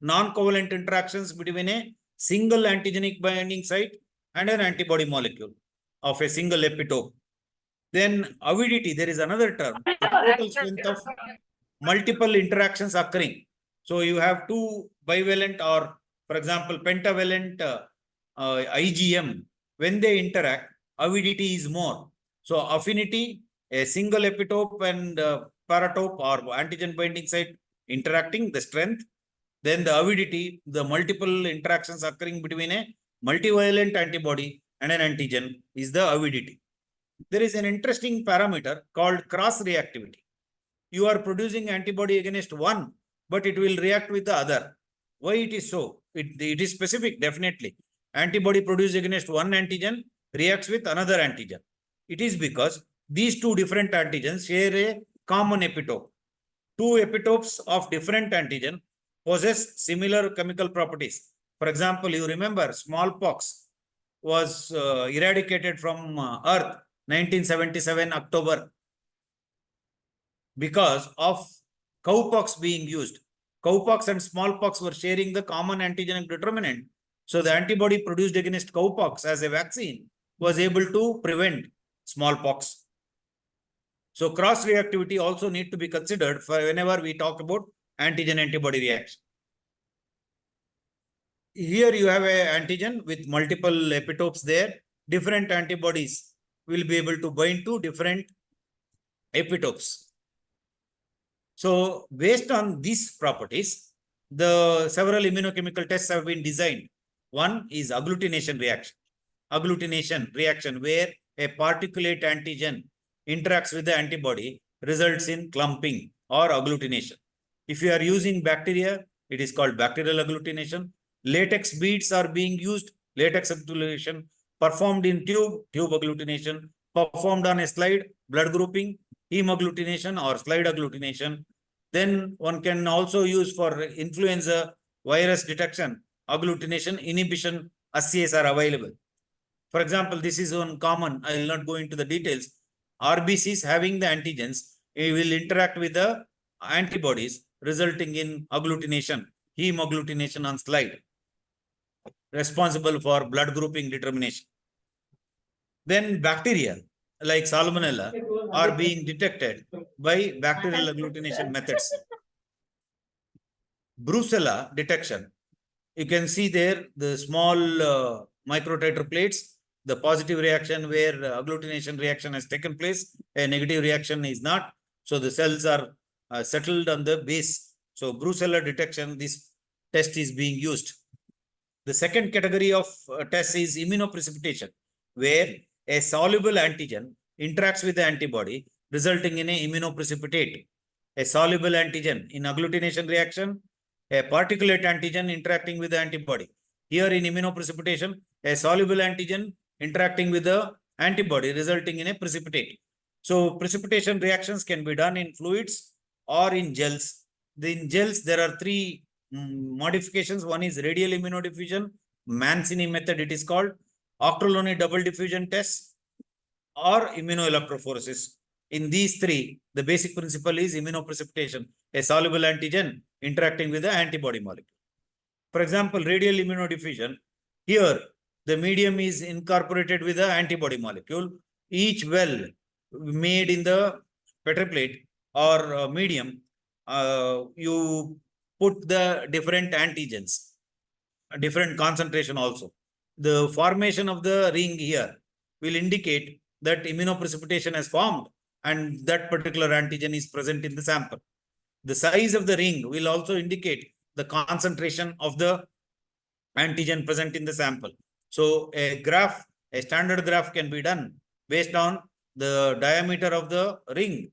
non-covalent interactions between a single antigenic binding site and an antibody molecule of a single epitope. Then avidity, there is another term, the total strength of multiple interactions occurring. So you have two bivalent or, for example, pentavalent IgM. When they interact, avidity is more. So affinity, a single epitope and paratope or antigen binding site interacting, the strength. Then the avidity, the multiple interactions occurring between a multivalent antibody and an antigen is the avidity. There is an interesting parameter called cross-reactivity. You are producing antibody against one, but it will react with the other. Why it is so? It is specific, definitely. Antibody produced against one antigen reacts with another antigen. It is because these two different antigens share a common epitope. Two epitopes of different antigen possess similar chemical properties. For example, you remember smallpox was eradicated from Earth 1977 October because of cowpox being used. Cowpox and smallpox were sharing the common antigenic determinant. So the antibody produced against cowpox as a vaccine was able to prevent smallpox. So cross-reactivity also need to be considered for whenever we talk about antigen-antibody reaction. Here you have an antigen with multiple epitopes there. Different antibodies will be able to bind to different epitopes. So based on these properties, the several immunochemical tests have been designed. One is agglutination reaction. Agglutination reaction where a particulate antigen interacts with the antibody results in clumping or agglutination. If you are using bacteria, it is called bacterial agglutination. Latex beads are being used, latex agglutination. Performed in tube agglutination. Performed on a slide, blood grouping, heme agglutination or slide agglutination. Then one can also use for influenza virus detection, agglutination inhibition assays are available. For example, this is one common, I will not go into the details. RBCs having the antigens, it will interact with the antibodies resulting in agglutination, heme agglutination on slide, responsible for blood grouping determination. Then bacteria like salmonella are being detected by bacterial agglutination methods. Brucella detection, you can see there the small microtiter plates, the positive reaction where agglutination reaction has taken place, a negative reaction is not. So the cells are settled on the base. So Brucella detection, this test is being used. The second category of test is immunoprecipitation, where a soluble antigen interacts with the antibody, resulting in a immunoprecipitate. A soluble antigen in agglutination reaction, a particulate antigen interacting with the antibody. Here in immunoprecipitation, a soluble antigen interacting with the antibody resulting in a precipitate. So precipitation reactions can be done in fluids or in gels. In gels, there are three modifications. One is radial immunodiffusion, Mancini method it is called, Octroloni double diffusion test, or immunoelectrophoresis. In these three, the basic principle is immunoprecipitation, a soluble antigen interacting with the antibody molecule. For example, radial immunodiffusion, here the medium is incorporated with the antibody molecule. Each well made in the petroplate or medium, you put the different antigens, different concentration also. The formation of the ring here will indicate that immunoprecipitation has formed and that particular antigen is present in the sample. The size of the ring will also indicate the concentration of the antigen present in the sample. So a graph, a standard graph can be done based on the diameter of the ring,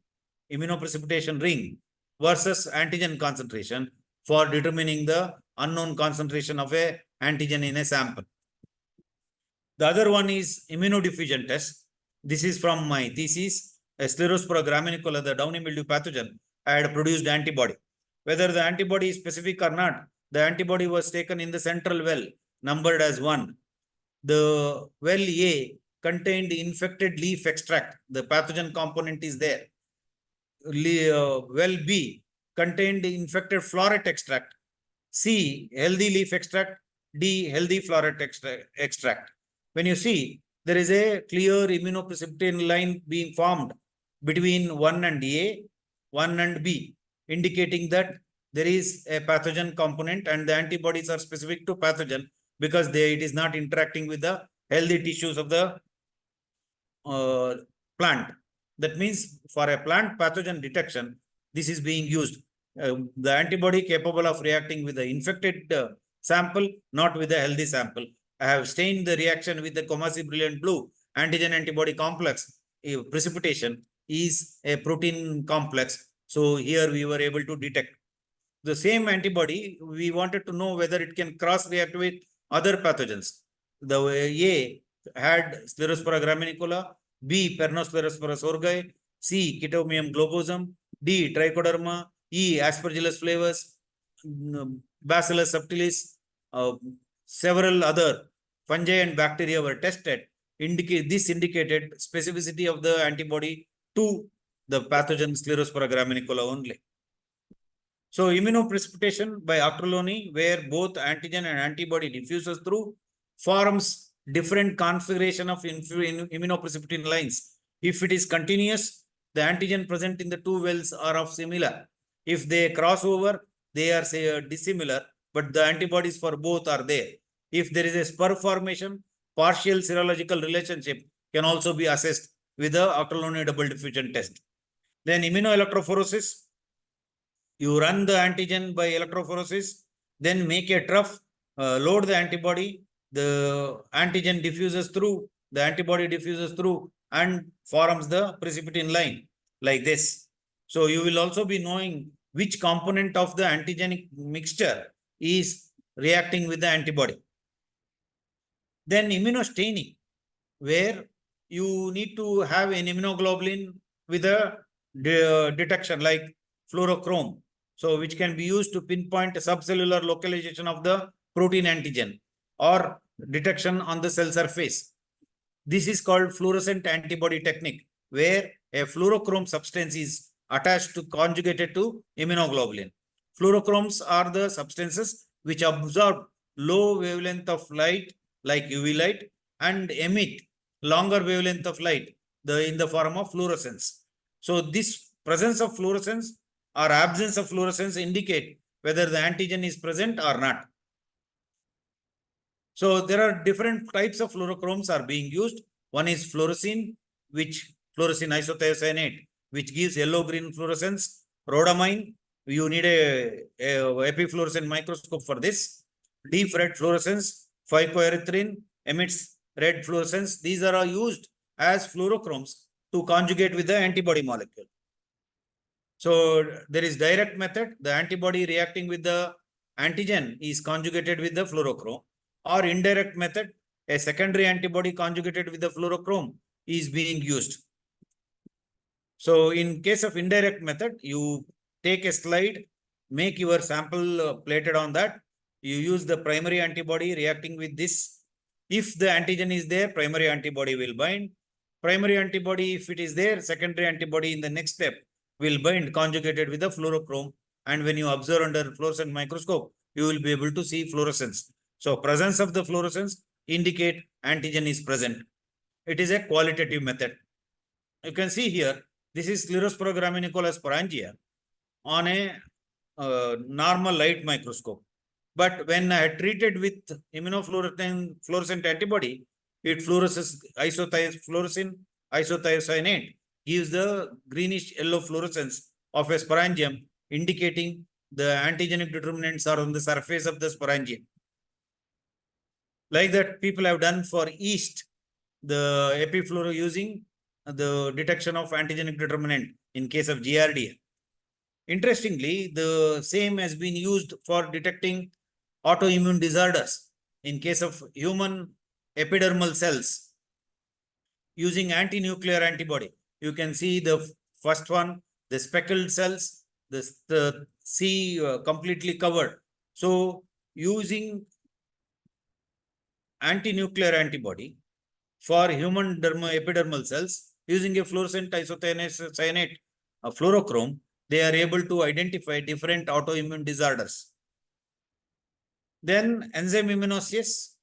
immunoprecipitation ring versus antigen concentration for determining the unknown concentration of a antigen in a sample. The other one is immunodiffusion test. This is from my thesis. A Sclerospora graminicola, the downy mildew pathogen, I had produced antibody. Whether the antibody is specific or not, the antibody was taken in the central well, numbered as 1. The well A contained infected leaf extract. The pathogen component is there. Well B contained infected floret extract. C, healthy leaf extract. D, healthy floret extract. When you see, there is a clear immunoprecipitation line being formed between 1 and A, 1 and B, indicating that there is a pathogen component and the antibodies are specific to pathogen because it is not interacting with the healthy tissues of the plant. That means for a plant pathogen detection, this is being used. The antibody capable of reacting with the infected sample, not with the healthy sample. I have stained the reaction with the Comasi brilliant blue. Antigen antibody complex precipitation is a protein complex. So here we were able to detect the same antibody. We wanted to know whether it can cross react with other pathogens. The A had Sclerospora graminicola, B Pernosclerospora sorghai, C Chaetomium globosum, D Trichoderma, E Aspergillus flavus, Bacillus subtilis, several other fungi and bacteria were tested. This indicated specificity of the antibody to the pathogen Sclerospora graminicola only. So immunoprecipitation by Octroloni, where both antigen and antibody diffuses through, forms different configuration of immunoprecipitation lines. If it is continuous, the antigen present in the two wells are of similar. If they cross over, they are say dissimilar, but the antibodies for both are there. If there is a spur formation, partial serological relationship can also be assessed with the Octroloni double diffusion test. Then immunoelectrophoresis, you run the antigen by electrophoresis, then make a trough, load the antibody, the antigen diffuses through, the antibody diffuses through and forms the precipitin line like this. So you will also be knowing which component of the antigenic mixture is reacting with the antibody. Then immunostaining, where you need to have an immunoglobulin with a detection like fluorochrome, so which can be used to pinpoint subcellular localization of the protein antigen or detection on the cell surface. This is called fluorescent antibody technique, where a fluorochrome substance is attached to conjugated to immunoglobulin. Fluorochromes are the substances which absorb low wavelength of light like UV light and emit longer wavelength of light in the form of fluorescence. So this presence of fluorescence or absence of fluorescence indicate whether the antigen is present or not. So there are different types of fluorochromes are being used. One is fluorescein, which fluorescein isothiocyanate, which gives yellow-green fluorescence. Rhodamine, you need a epifluorescent microscope for this. Deep red fluorescence, phycoerythrin emits red fluorescence. These are used as fluorochromes to conjugate with the antibody molecule. So there is direct method, the antibody reacting with the antigen is conjugated with the fluorochrome, or indirect method, a secondary antibody conjugated with the fluorochrome is being used. So in case of indirect method, you take a slide, make your sample plated on that. You use the primary antibody reacting with this. If the antigen is there, primary antibody will bind. Primary antibody, if it is there, secondary antibody in the next step will bind conjugated with the fluorochrome. And when you observe under fluorescent microscope, you will be able to see fluorescence. So presence of the fluorescence indicate antigen is present. It is a qualitative method. You can see here, this is Sclerospora graminicola sporangia on a normal light microscope. But when I had treated with immunofluorescent antibody, it fluoresces fluorescein isothiocyanate, gives the greenish yellow fluorescence of a sporangium, indicating the antigenic determinants are on the surface of the sporangium. Like that, people have done for yeast, the epifluoro using the detection of antigenic determinant in case of GRDA. Interestingly, the same has been used for detecting autoimmune disorders in case of human epidermal cells using anti-nuclear antibody. You can see the first one, the speckled cells, the C completely covered. So using anti-nuclear antibody for human epidermal cells using a fluorescent isothiocyanate fluorochrome, they are able to identify different autoimmune disorders. Then enzyme immunoassays.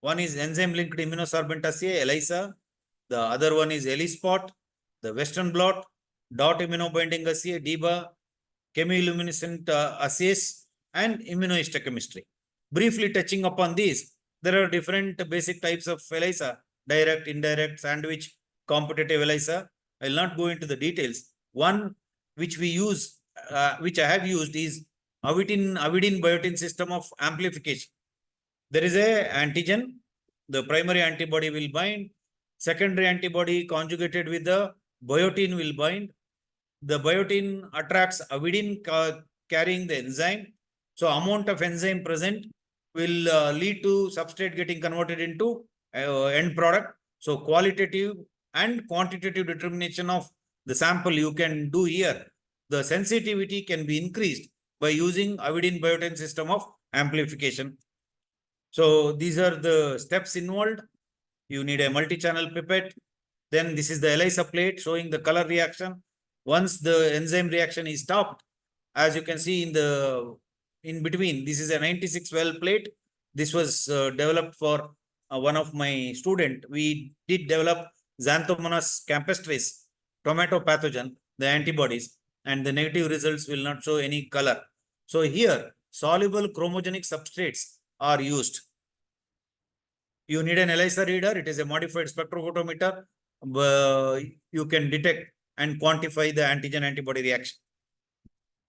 One is enzyme linked immunosorbent assay, ELISA. The other one is ELISpot, the Western blot, dot immunobinding assay, DIBA, chemiluminescent assays, and immunohistochemistry. Briefly touching upon these, there are different basic types of ELISA, direct, indirect, sandwich, competitive ELISA. I will not go into the details. One which we use, which I have used, is avidin biotin system of amplification. There is a antigen, the primary antibody will bind, secondary antibody conjugated with the biotin will bind. The biotin attracts avidin carrying the enzyme. So amount of enzyme present will lead to substrate getting converted into end product. So qualitative and quantitative determination of the sample you can do here. The sensitivity can be increased by using avidin biotin system of amplification. So these are the steps involved. You need a multi-channel pipette. Then this is the ELISA plate showing the color reaction. Once the enzyme reaction is stopped, as you can see in between, this is a 96 well plate. This was developed for one of my student. We did develop Xanthomonas campestris, tomato pathogen, the antibodies, and the negative results will not show any color. So here, soluble chromogenic substrates are used. You need an ELISA reader. It is a modified spectrophotometer. You can detect and quantify the antigen-antibody reaction.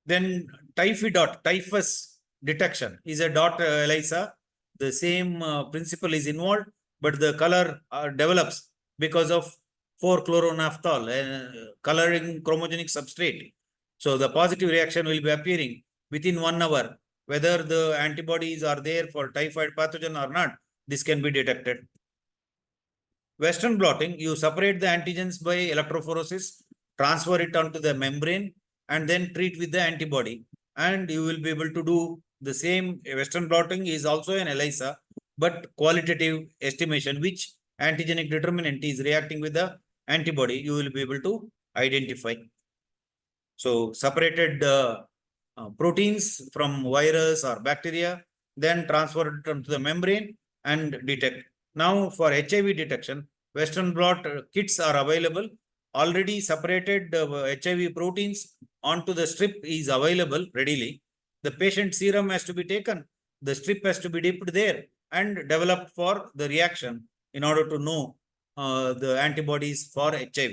Then typhus detection is a dot ELISA. The same principle is involved, but the color develops because of 4-chloronaphthol, coloring chromogenic substrate. So the positive reaction will be appearing within 1 hour. Whether the antibodies are there for typhoid pathogen or not, this can be detected. Western blotting, you separate the antigens by electrophoresis, transfer it onto the membrane, and then treat with the antibody. And you will be able to do the same. Western blotting is also an ELISA, but qualitative estimation, which antigenic determinant is reacting with the antibody, you will be able to identify. So separated proteins from virus or bacteria, then transferred to the membrane and detect. Now for HIV detection, Western blot kits are available. Already separated HIV proteins onto the strip is available readily. The patient serum has to be taken. The strip has to be dipped there and developed for the reaction in order to know the antibodies for HIV.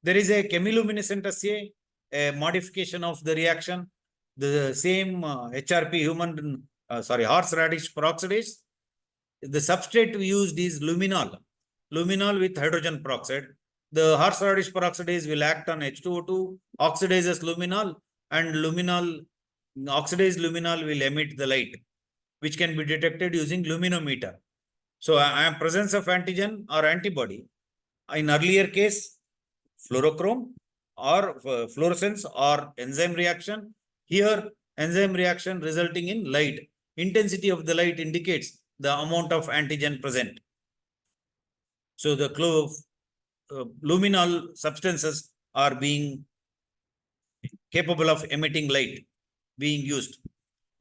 There is a chemiluminescent assay, a modification of the reaction. The same HRP horseradish peroxidase. The substrate we used is luminol with hydrogen peroxide. The horseradish peroxidase will act on H2O2, oxidizes luminol, and oxidized luminol will emit the light, which can be detected using luminometer. So I am presence of antigen or antibody. In earlier case, fluorochrome or fluorescence or enzyme reaction. Here, enzyme reaction resulting in light. Intensity of the light indicates the amount of antigen present. So the luminal substances are being capable of emitting light being used.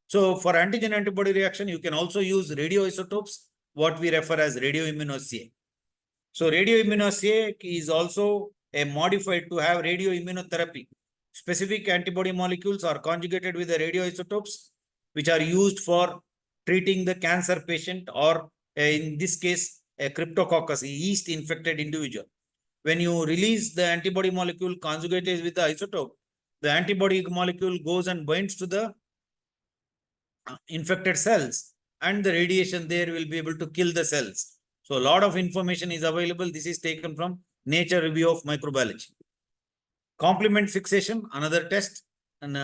So for antigen antibody reaction, you can also use radioisotopes, what we refer as radioimmunoassay. So radioimmunoassay is also a modified to have radioimmunotherapy. Specific antibody molecules are conjugated with the radioisotopes, which are used for treating the cancer patient or in this case, a cryptococcus, a yeast infected individual. When you release the antibody molecule conjugated with the isotope, the antibody molecule goes and binds to the infected cells, and the radiation there will be able to kill the cells. So a lot of information is available. This is taken from Nature Review of Microbiology. Complement fixation, another test, and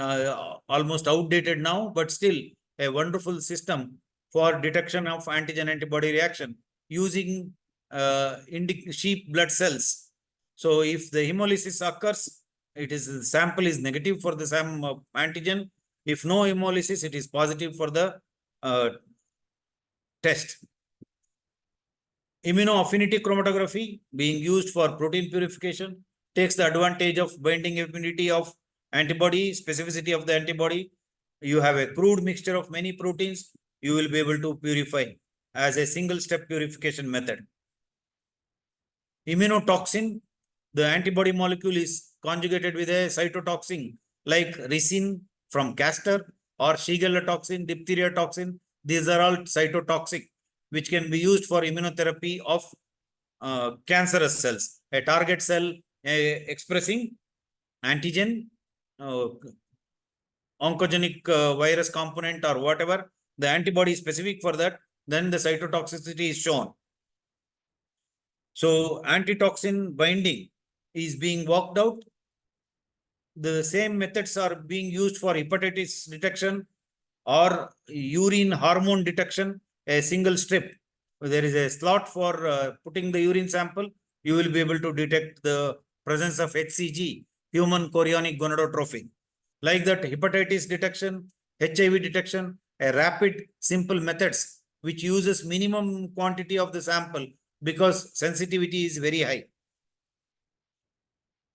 almost outdated now, but still a wonderful system for detection of antigen antibody reaction using sheep blood cells. So if the hemolysis occurs, the sample is negative for the antigen. If no hemolysis, it is positive for the test. Immunoaffinity chromatography being used for protein purification takes the advantage of binding affinity of antibody, specificity of the antibody. You have a crude mixture of many proteins, you will be able to purify as a single step purification method. Immunotoxin, the antibody molecule is conjugated with a cytotoxin like ricin from castor or Shigella toxin, diphtheria toxin. These are all cytotoxic, which can be used for immunotherapy of cancerous cells. A target cell expressing antigen, oncogenic virus component or whatever, the antibody is specific for that, then the cytotoxicity is shown. So antitoxin binding is being worked out. The same methods are being used for hepatitis detection or urine hormone detection, a single strip. There is a slot for putting the urine sample. You will be able to detect the presence of HCG, human chorionic gonadotrophin. Like that, hepatitis detection, HIV detection, a rapid, simple methods which uses minimum quantity of the sample because sensitivity is very high.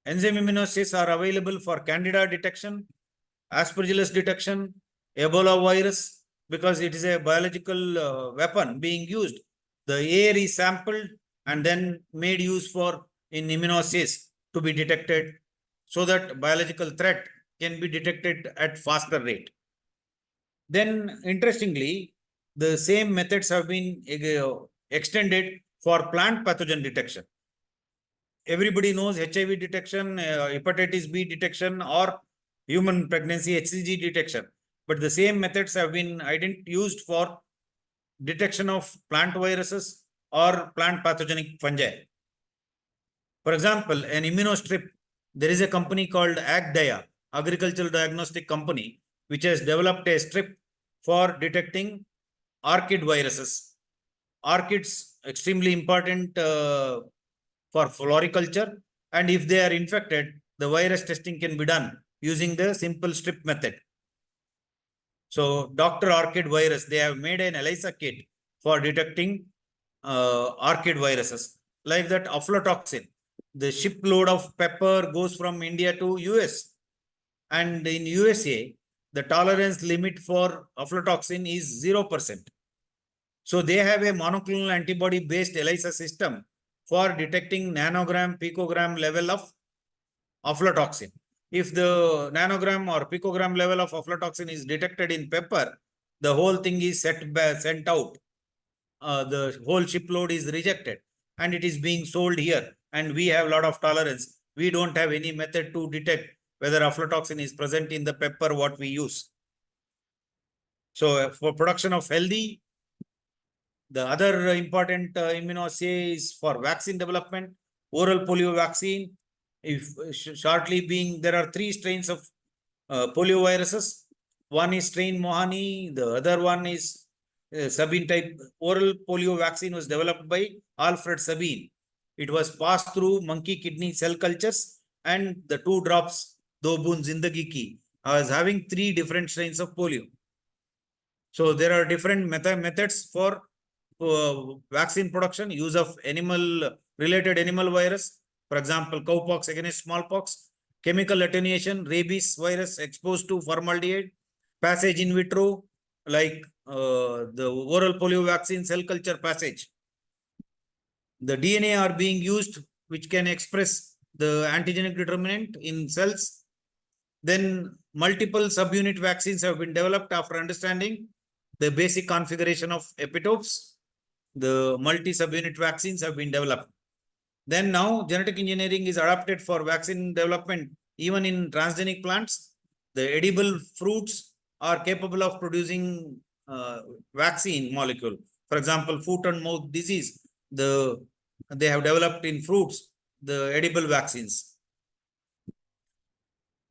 Enzyme immunoassays are available for Candida detection, Aspergillus detection, Ebola virus, because it is a biological weapon being used. The air is sampled and then made use for in immunoassays to be detected so that biological threat can be detected at faster rate. Then interestingly, the same methods have been extended for plant pathogen detection. Everybody knows HIV detection, hepatitis B detection, or human pregnancy HCG detection. But the same methods have been used for detection of plant viruses or plant pathogenic fungi. For example, an immunostrip, there is a company called AgDia, Agricultural Diagnostic Company, which has developed a strip for detecting orchid viruses. Orchids, extremely important for floriculture, and if they are infected, the virus testing can be done using the simple strip method. So Dr. Orchid virus, they have made an ELISA kit for detecting orchid viruses. Like that, aflatoxin, the shipload of pepper goes from India to US, and in USA, the tolerance limit for aflatoxin is 0%. So they have a monoclonal antibody based ELISA system for detecting nanogram, picogram level of aflatoxin. If the nanogram or picogram level of aflatoxin is detected in pepper, the whole thing is sent out. The whole shipload is rejected and it is being sold here. And we have a lot of tolerance. We don't have any method to detect whether aflatoxin is present in the pepper what we use. So for production of healthy, the other important immunoassay is for vaccine development, oral polio vaccine. If shortly being, there are 3 strains of polio viruses. One is strain Mohani, the other one is Sabine type oral polio vaccine was developed by Alfred Sabine. It was passed through monkey kidney cell cultures, and the 2 drops, do boon zindagi ki, was having 3 different strains of polio. So there are different methods for vaccine production, use of related animal virus, for example, cowpox against smallpox, chemical attenuation, rabies virus exposed to formaldehyde, passage in vitro, like the oral polio vaccine cell culture passage. The DNA are being used, which can express the antigenic determinant in cells. Then multiple subunit vaccines have been developed after understanding the basic configuration of epitopes. The multi-subunit vaccines have been developed. Then now genetic engineering is adapted for vaccine development even in transgenic plants. The edible fruits are capable of producing vaccine molecule. For example, foot and mouth disease, they have developed in fruits the edible vaccines.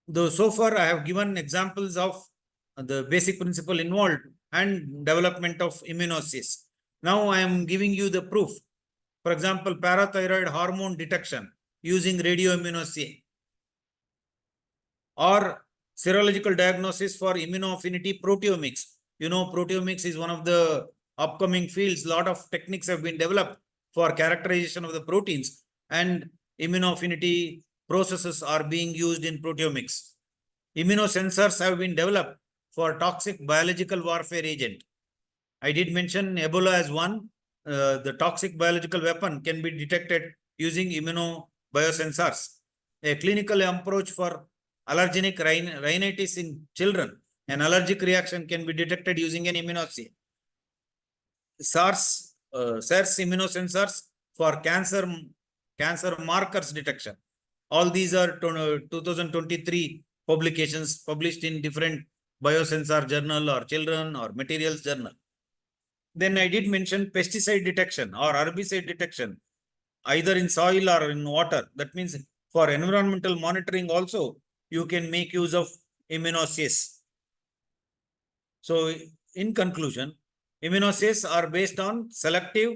Though so far I have given examples of the basic principle involved and development of immunoassays. Now I am giving you the proof. For example, parathyroid hormone detection using radioimmunoassay, or serological diagnosis for immunoaffinity proteomics. You know, proteomics is one of the upcoming fields. A lot of techniques have been developed for characterization of the proteins, and immunoaffinity processes are being used in proteomics. Immunosensors have been developed for toxic biological warfare agent. I did mention Ebola as one. The toxic biological weapon can be detected using immunobiosensors. A clinical approach for allergenic rhinitis in children, an allergic reaction can be detected using an immunoassay. SARS immunosensors for cancer markers detection. All these are 2023 publications published in different biosensor journal or children or materials journal. Then I did mention pesticide detection or herbicide detection, either in soil or in water. That means for environmental monitoring also, you can make use of immunoassays. So in conclusion, immunoassays are based on selective,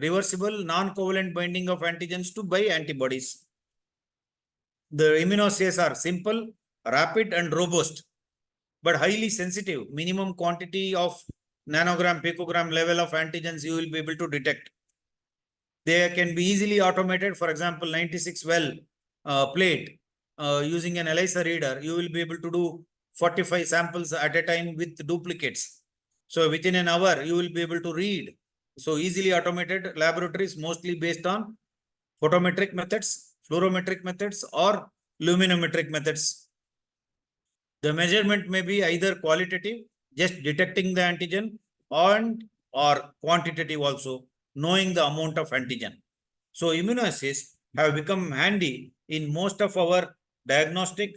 reversible, non-covalent binding of antigens to by antibodies. The immunoassays are simple, rapid and robust, but highly sensitive. Minimum quantity of nanogram, picogram level of antigens you will be able to detect. They can be easily automated. For example, 96 well plate using an ELISA reader, you will be able to do 45 samples at a time with duplicates. So within an hour, you will be able to read. So easily automated laboratories, mostly based on photometric methods, fluorometric methods, or luminometric methods. The measurement may be either qualitative, just detecting the antigen, or quantitative also, knowing the amount of antigen. So immunoassays have become handy in most of our diagnostic,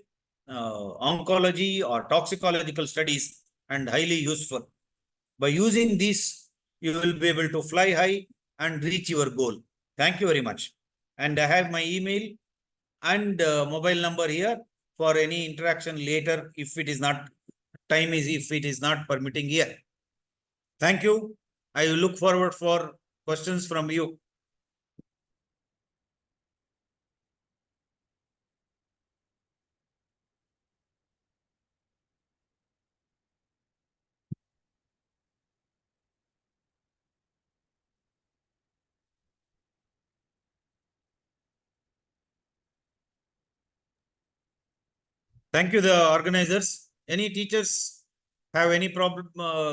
oncology or toxicological studies, and highly useful. By using these, you will be able to fly high and reach your goal. Thank you very much. And I have my email and mobile number here for any interaction later if it is not permitting here. Thank you. I will look forward for questions from you. Thank you, the organizers. Any teachers have any problem?